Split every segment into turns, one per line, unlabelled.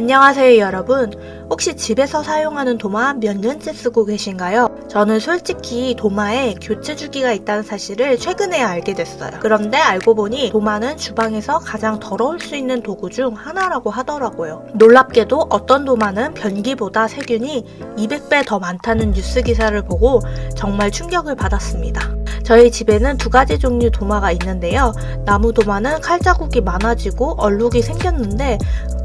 안녕하세요 여러분. 혹시 집에서 사용하는 도마 몇 년째 쓰고 계신가요? 저는 솔직히 도마에 교체 주기가 있다는 사실을 최근에 알게 됐어요. 그런데 알고 보니 도마는 주방에서 가장 더러울 수 있는 도구 중 하나라고 하더라고요. 놀랍게도 어떤 도마는 변기보다 세균이 200배 더 많다는 뉴스 기사를 보고 정말 충격을 받았습니다. 저희 집에는 두 가지 종류 도마가 있는데요. 나무 도마는 칼자국이 많아지고 얼룩이 생겼는데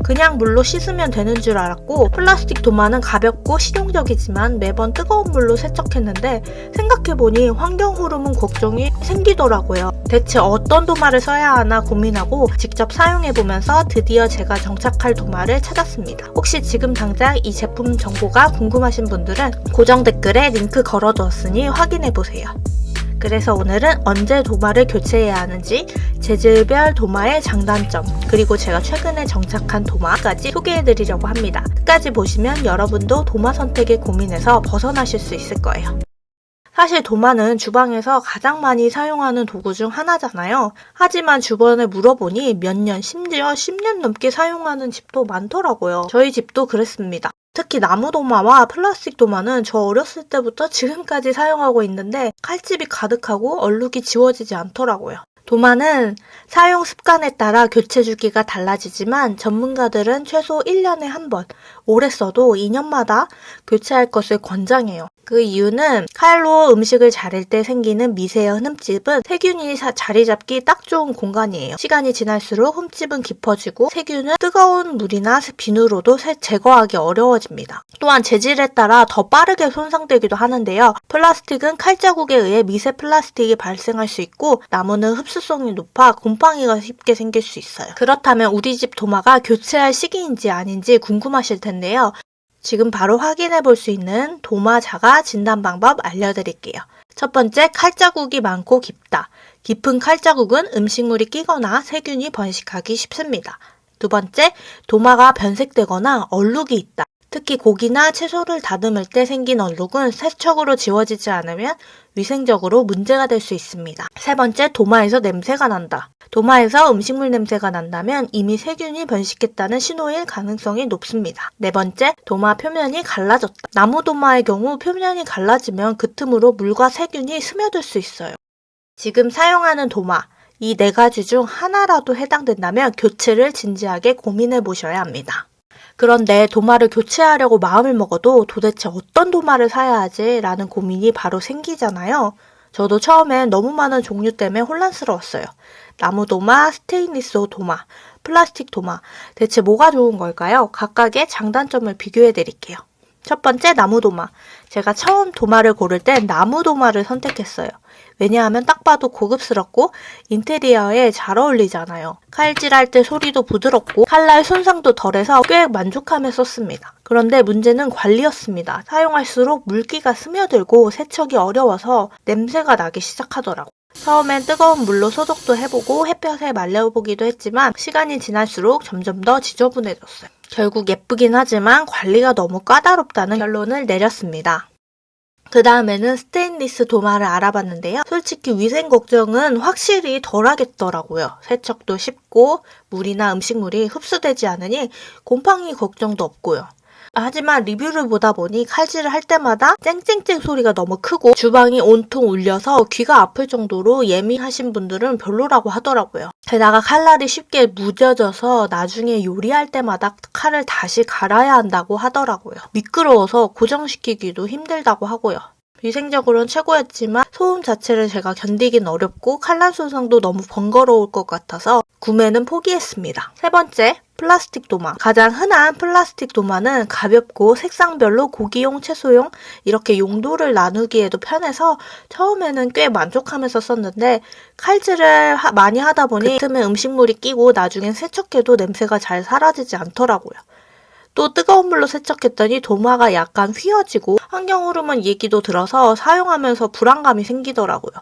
그냥 물로 씻으면 되는 줄 알았고, 플라스틱 도마는 가볍고 실용적이지만 매번 뜨거운 물로 세척했는데 생각해보니 환경 호르몬 걱정이 생기더라고요. 대체 어떤 도마를 써야 하나 고민하고 직접 사용해보면서 드디어 제가 정착할 도마를 찾았습니다. 혹시 지금 당장 이 제품 정보가 궁금하신 분들은 고정 댓글에 링크 걸어두었으니 확인해보세요. 그래서 오늘은 언제 도마를 교체해야 하는지, 재질별 도마의 장단점, 그리고 제가 최근에 정착한 도마까지 소개해드리려고 합니다. 끝까지 보시면 여러분도 도마 선택에 고민해서 벗어나실 수 있을 거예요. 사실 도마는 주방에서 가장 많이 사용하는 도구 중 하나잖아요. 하지만 주변에 물어보니 몇 년, 심지어 10년 넘게 사용하는 집도 많더라고요. 저희 집도 그랬습니다. 특히 나무 도마와 플라스틱 도마는 저 어렸을 때부터 지금까지 사용하고 있는데 칼집이 가득하고 얼룩이 지워지지 않더라고요. 도마는 사용 습관에 따라 교체 주기가 달라지지만 전문가들은 최소 1년에 한 번, 오래 써도 2년마다 교체할 것을 권장해요. 그 이유는 칼로 음식을 자를 때 생기는 미세한 흠집은 세균이 자리 잡기 딱 좋은 공간이에요. 시간이 지날수록 흠집은 깊어지고 세균은 뜨거운 물이나 비누로도 제거하기 어려워집니다. 또한 재질에 따라 더 빠르게 손상되기도 하는데요. 플라스틱은 칼자국에 의해 미세 플라스틱이 발생할 수 있고, 나무는 흡수성이 높아 곰팡이가 쉽게 생길 수 있어요. 그렇다면 우리 집 도마가 교체할 시기인지 아닌지 궁금하실 텐데요. 지금 바로 확인해 볼 수 있는 도마 자가 진단 방법 알려드릴게요. 첫 번째, 칼자국이 많고 깊다. 깊은 칼자국은 음식물이 끼거나 세균이 번식하기 쉽습니다. 두 번째, 도마가 변색되거나 얼룩이 있다. 특히 고기나 채소를 다듬을 때 생긴 얼룩은 세척으로 지워지지 않으면 위생적으로 문제가 될 수 있습니다. 세 번째, 도마에서 냄새가 난다. 도마에서 음식물 냄새가 난다면 이미 세균이 번식했다는 신호일 가능성이 높습니다. 네 번째, 도마 표면이 갈라졌다. 나무 도마의 경우 표면이 갈라지면 그 틈으로 물과 세균이 스며들 수 있어요. 지금 사용하는 도마, 이 네 가지 중 하나라도 해당된다면 교체를 진지하게 고민해 보셔야 합니다. 그런데 도마를 교체하려고 마음을 먹어도 도대체 어떤 도마를 사야 하지? 라는 고민이 바로 생기잖아요. 저도 처음엔 너무 많은 종류 때문에 혼란스러웠어요. 나무 도마, 스테인리스 도마, 플라스틱 도마, 대체 뭐가 좋은 걸까요? 각각의 장단점을 비교해 드릴게요. 첫 번째, 나무 도마. 제가 처음 도마를 고를 땐 나무 도마를 선택했어요. 왜냐하면 딱 봐도 고급스럽고 인테리어에 잘 어울리잖아요. 칼질할 때 소리도 부드럽고 칼날 손상도 덜해서 꽤 만족하며 썼습니다. 그런데 문제는 관리였습니다. 사용할수록 물기가 스며들고 세척이 어려워서 냄새가 나기 시작하더라고요. 처음엔 뜨거운 물로 소독도 해보고 햇볕에 말려보기도 했지만 시간이 지날수록 점점 더 지저분해졌어요. 결국 예쁘긴 하지만 관리가 너무 까다롭다는 결론을 내렸습니다. 그 다음에는 스테인리스 도마를 알아봤는데요. 솔직히 위생 걱정은 확실히 덜 하겠더라고요. 세척도 쉽고 물이나 음식물이 흡수되지 않으니 곰팡이 걱정도 없고요. 하지만 리뷰를 보다 보니 칼질을 할 때마다 쨍쨍쨍 소리가 너무 크고 주방이 온통 울려서 귀가 아플 정도로 예민하신 분들은 별로라고 하더라고요. 게다가 칼날이 쉽게 무뎌져서 나중에 요리할 때마다 칼을 다시 갈아야 한다고 하더라고요. 미끄러워서 고정시키기도 힘들다고 하고요. 위생적으로는 최고였지만 소음 자체를 제가 견디긴 어렵고 칼날 손상도 너무 번거로울 것 같아서 구매는 포기했습니다. 세 번째, 플라스틱 도마. 가장 흔한 플라스틱 도마는 가볍고 색상별로 고기용, 채소용 이렇게 용도를 나누기에도 편해서 처음에는 꽤 만족하면서 썼는데 칼질을 많이 하다 보니 그 틈에 음식물이 끼고 나중엔 세척해도 냄새가 잘 사라지지 않더라고요. 또 뜨거운 물로 세척했더니 도마가 약간 휘어지고 환경 호르몬 얘기도 들어서 사용하면서 불안감이 생기더라고요.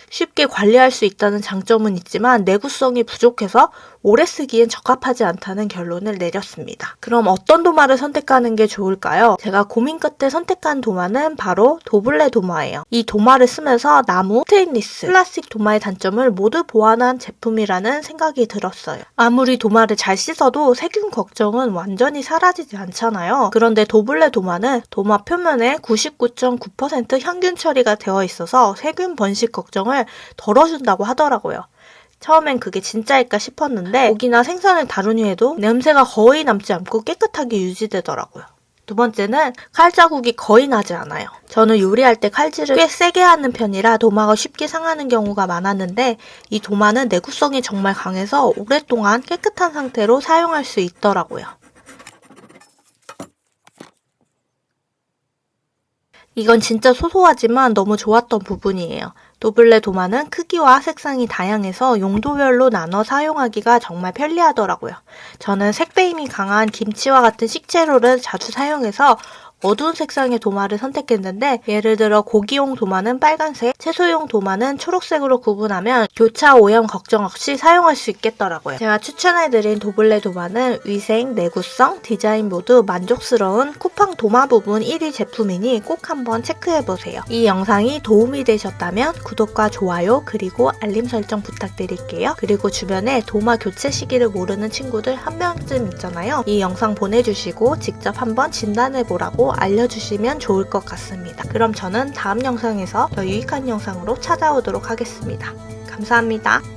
쉽게 관리할 수 있다는 장점은 있지만 내구성이 부족해서 오래 쓰기엔 적합하지 않다는 결론을 내렸습니다. 그럼 어떤 도마를 선택하는 게 좋을까요? 제가 고민 끝에 선택한 도마는 바로 도블레 도마예요. 이 도마를 쓰면서 나무, 스테인리스, 플라스틱 도마의 단점을 모두 보완한 제품이라는 생각이 들었어요. 아무리 도마를 잘 씻어도 세균 걱정은 완전히 사라지지 않잖아요. 그런데 도블레 도마는 도마 표면에 99.9% 향균 처리가 되어 있어서 세균 번식 걱정을 덜어준다고 하더라고요. 처음엔 그게 진짜일까 싶었는데 고기나 생선을 다룬 후에도 냄새가 거의 남지 않고 깨끗하게 유지되더라고요. 두 번째는 칼 자국이 거의 나지 않아요. 저는 요리할 때 칼질을 꽤 세게 하는 편이라 도마가 쉽게 상하는 경우가 많았는데 이 도마는 내구성이 정말 강해서 오랫동안 깨끗한 상태로 사용할 수 있더라고요. 이건 진짜 소소하지만 너무 좋았던 부분이에요. 도블레 도마는 크기와 색상이 다양해서 용도별로 나눠 사용하기가 정말 편리하더라고요. 저는 색배임이 강한 김치와 같은 식재료를 자주 사용해서 어두운 색상의 도마를 선택했는데 예를 들어 고기용 도마는 빨간색, 채소용 도마는 초록색으로 구분하면 교차 오염 걱정 없이 사용할 수 있겠더라고요. 제가 추천해드린 도블레 도마는 위생, 내구성, 디자인 모두 만족스러운 쿠팡 도마 부분 1위 제품이니 꼭 한번 체크해보세요. 이 영상이 도움이 되셨다면 구독과 좋아요 그리고 알림 설정 부탁드릴게요. 그리고 주변에 도마 교체 시기를 모르는 친구들 한 명쯤 있잖아요. 이 영상 보내주시고 직접 한번 진단해보라고 알려주시면 좋을 것 같습니다. 그럼 저는 다음 영상에서 더 유익한 영상으로 찾아오도록 하겠습니다. 감사합니다.